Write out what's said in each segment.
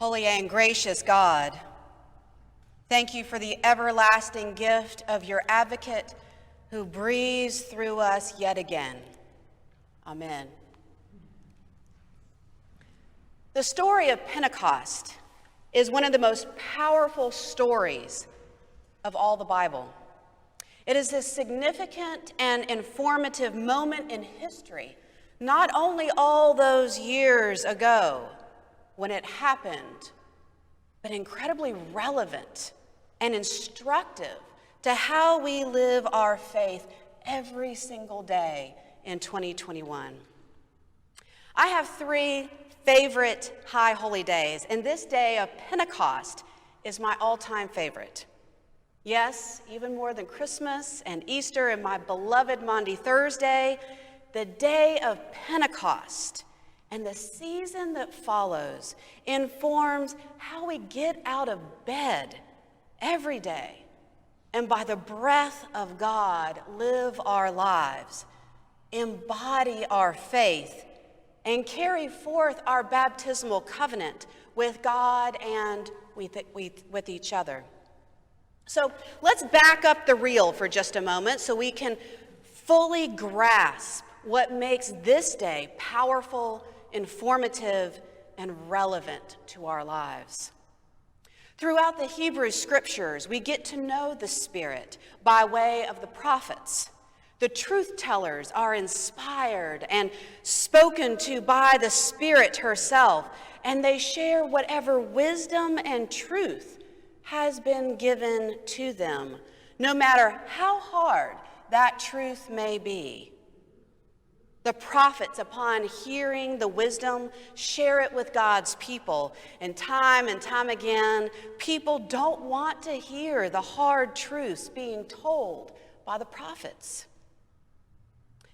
Holy and gracious God, thank you for the everlasting gift of your advocate who breathes through us yet again. Amen. The story of Pentecost is one of the most powerful stories of all the Bible. It is a significant and informative moment in history, not only all those years ago when it happened, but incredibly relevant and instructive to how we live our faith every single day in 2021. I have three favorite high holy days, and this day of Pentecost is my all-time favorite. Yes, even more than Christmas and Easter and my beloved Maundy Thursday, the day of Pentecost and the season that follows informs how we get out of bed every day and by the breath of God live our lives, embody our faith, and carry forth our baptismal covenant with God and with each other. So let's back up the reel for just a moment so we can fully grasp what makes this day powerful, informative, and relevant to our lives. Throughout the Hebrew scriptures, we get to know the Spirit by way of the prophets. The truth tellers are inspired and spoken to by the Spirit herself, and they share whatever wisdom and truth has been given to them, no matter how hard that truth may be. The prophets, upon hearing the wisdom, share it with God's people. And time again, people don't want to hear the hard truths being told by the prophets.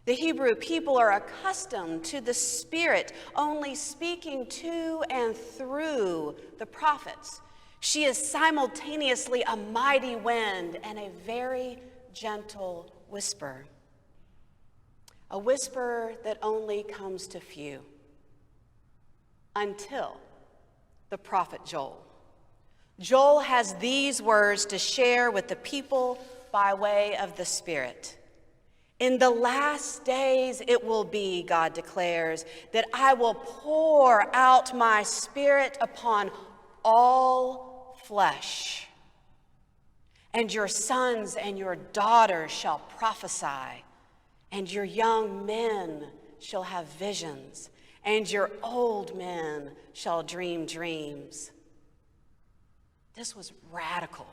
The Hebrew people are accustomed to the Spirit only speaking to and through the prophets. She is simultaneously a mighty wind and a very gentle whisper. A whisper that only comes to few until the prophet Joel. Joel has these words to share with the people by way of the Spirit. In the last days it will be, God declares, that I will pour out my Spirit upon all flesh, and your sons and your daughters shall prophesy, and your young men shall have visions, and your old men shall dream dreams. This was radical.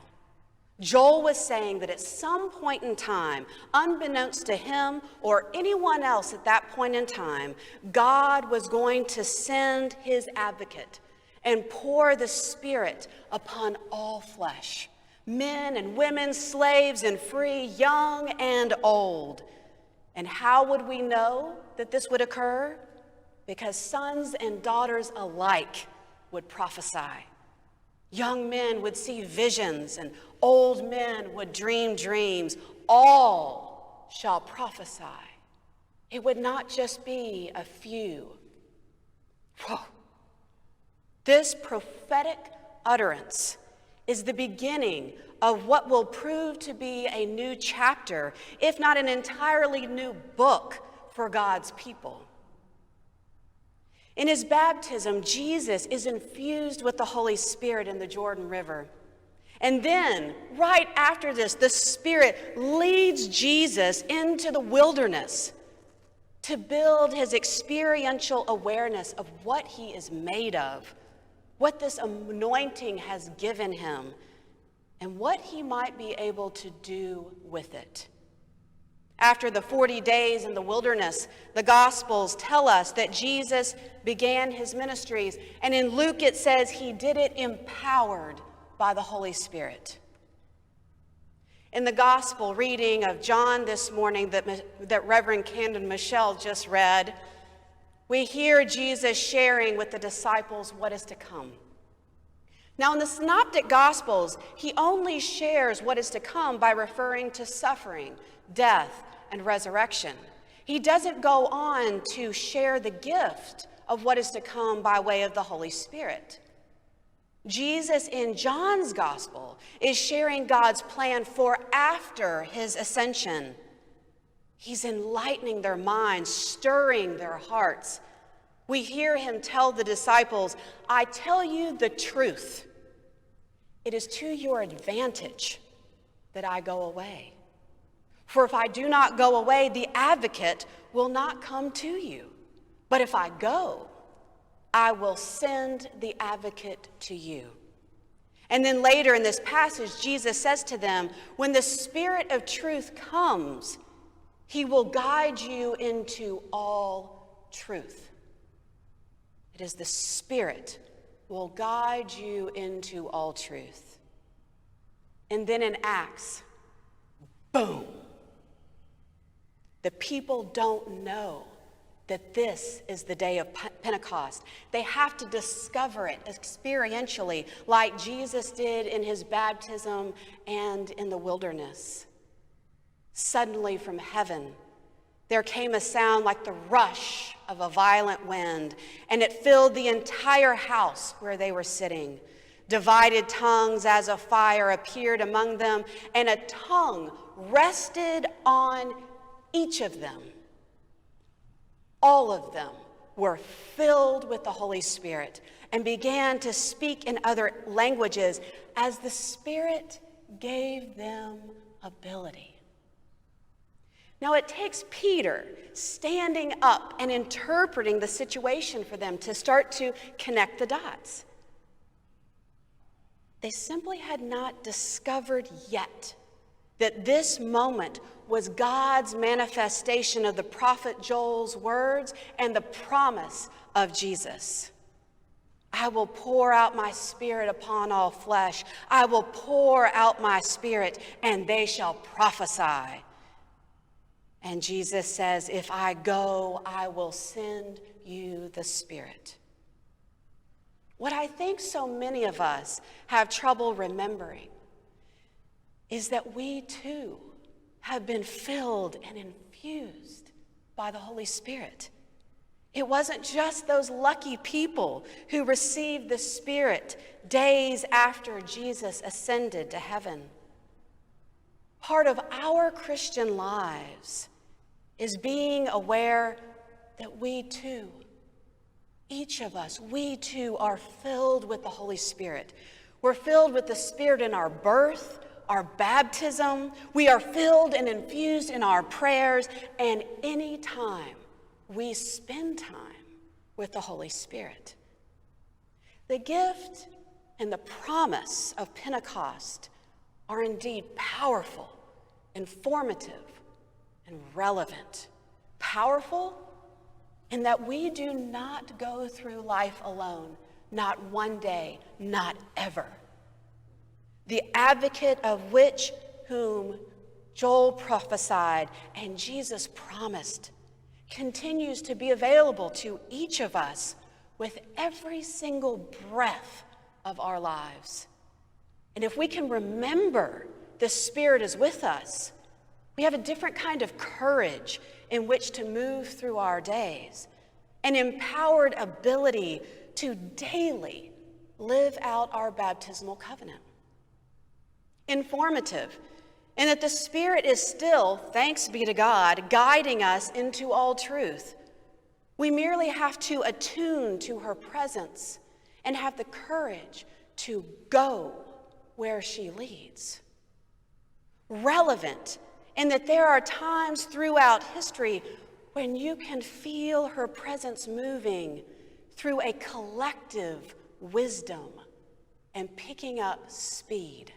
Joel was saying that at some point in time, unbeknownst to him or anyone else at that point in time, God was going to send his advocate and pour the Spirit upon all flesh, men and women, slaves and free, young and old. And how would we know that this would occur? Because sons and daughters alike would prophesy. Young men would see visions, and old men would dream dreams. All shall prophesy. It would not just be a few. Whoa. This prophetic utterance is the beginning of what will prove to be a new chapter, if not an entirely new book for God's people. In his baptism, Jesus is infused with the Holy Spirit in the Jordan River. And then, right after this, the Spirit leads Jesus into the wilderness to build his experiential awareness of what he is made of, what this anointing has given him, and what he might be able to do with it. After the 40 days in the wilderness, the Gospels tell us that Jesus began his ministries, and in Luke it says he did it empowered by the Holy Spirit. In the Gospel reading of John this morning that Reverend Camden Michelle just read, we hear Jesus sharing with the disciples what is to come. Now, in the Synoptic Gospels, he only shares what is to come by referring to suffering, death, and resurrection. He doesn't go on to share the gift of what is to come by way of the Holy Spirit. Jesus in John's gospel is sharing God's plan for after his ascension. He's enlightening their minds, stirring their hearts. We hear him tell the disciples, "I tell you the truth. It is to your advantage that I go away. For if I do not go away, the advocate will not come to you. But if I go, I will send the advocate to you." And then later in this passage, Jesus says to them, when the Spirit of truth comes, he will guide you into all truth. It is the Spirit will guide you into all truth. And then in Acts, boom. The people don't know that this is the day of Pentecost. They have to discover it experientially, like Jesus did in his baptism and in the wilderness. Suddenly from heaven, there came a sound like the rush of a violent wind, and it filled the entire house where they were sitting. Divided tongues as of fire appeared among them, and a tongue rested on each of them. All of them were filled with the Holy Spirit and began to speak in other languages as the Spirit gave them ability. Now it takes Peter standing up and interpreting the situation for them to start to connect the dots. They simply had not discovered yet that this moment was God's manifestation of the prophet Joel's words and the promise of Jesus. "I will pour out my Spirit upon all flesh. I will pour out my Spirit, and they shall prophesy." And Jesus says, "If I go, I will send you the Spirit." What I think so many of us have trouble remembering is that we too have been filled and infused by the Holy Spirit. It wasn't just those lucky people who received the Spirit days after Jesus ascended to heaven. Part of our Christian lives is being aware that we too, each of us, we too are filled with the Holy Spirit. We're filled with the Spirit in our birth, our baptism. We are filled and infused in our prayers, and any time we spend time with the Holy Spirit. The gift and the promise of Pentecost are indeed powerful, informative, and relevant. Powerful in that we do not go through life alone, not one day, not ever. The advocate of whom Joel prophesied and Jesus promised continues to be available to each of us with every single breath of our lives. And if we can remember the Spirit is with us, we have a different kind of courage in which to move through our days, an empowered ability to daily live out our baptismal covenant. Informative, in that the Spirit is still, thanks be to God, guiding us into all truth. We merely have to attune to her presence and have the courage to go where she leads. Relevant, in that there are times throughout history when you can feel her presence moving through a collective wisdom and picking up speed.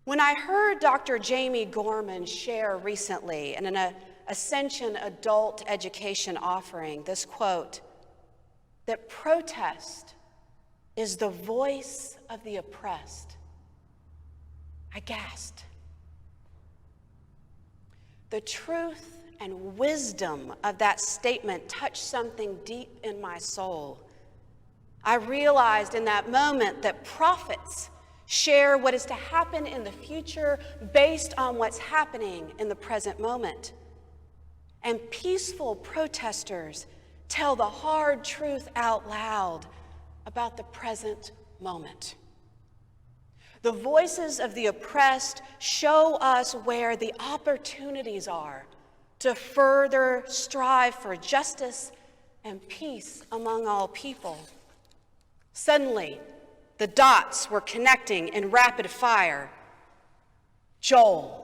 When I heard Dr. Jamie Gorman share recently in an Ascension adult education offering this quote, that protest is the voice of the oppressed, I gasped. The truth and wisdom of that statement touched something deep in my soul. I realized in that moment that prophets share what is to happen in the future based on what's happening in the present moment. And peaceful protesters tell the hard truth out loud. about the present moment. The voices of the oppressed show us where the opportunities are to further strive for justice and peace among all people. Suddenly, the dots were connecting in rapid fire. Joel,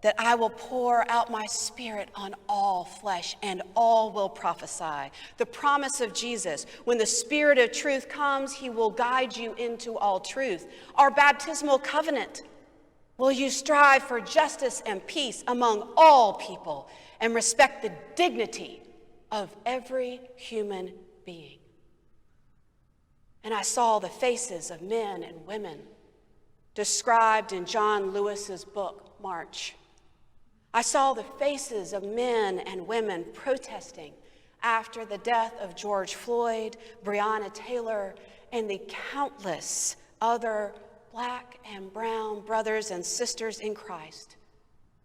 that I will pour out my spirit on all flesh, and all will prophesy. The promise of Jesus, when the Spirit of truth comes, he will guide you into all truth. Our baptismal covenant, will you strive for justice and peace among all people and respect the dignity of every human being? And I saw the faces of men and women described in John Lewis's book, March. I saw the faces of men and women protesting after the death of George Floyd, Breonna Taylor, and the countless other Black and brown brothers and sisters in Christ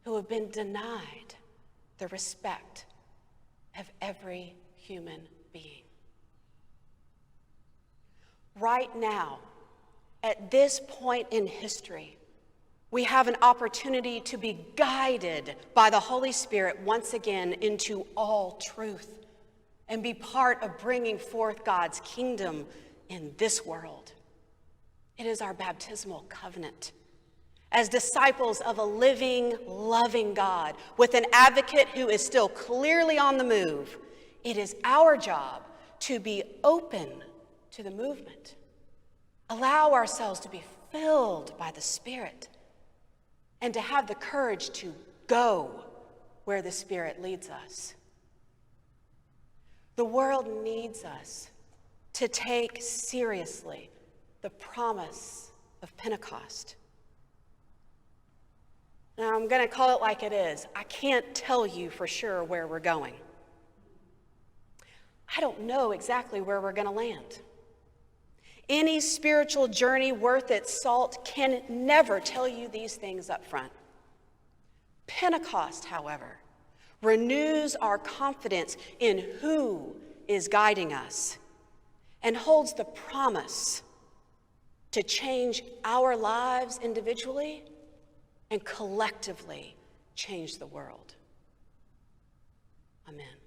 who have been denied the respect of every human being. Right now, at this point in history, we have an opportunity to be guided by the Holy Spirit once again into all truth and be part of bringing forth God's kingdom in this world. It is our baptismal covenant. As disciples of a living, loving God, with an advocate who is still clearly on the move, it is our job to be open to the movement. Allow ourselves to be filled by the Spirit, and to have the courage to go where the Spirit leads us. The world needs us to take seriously the promise of Pentecost. Now, I'm going to call it like it is. I can't tell you for sure where we're going. I don't know exactly where we're going to land. Any spiritual journey worth its salt can never tell you these things up front. Pentecost, however, renews our confidence in who is guiding us and holds the promise to change our lives individually and collectively change the world. Amen.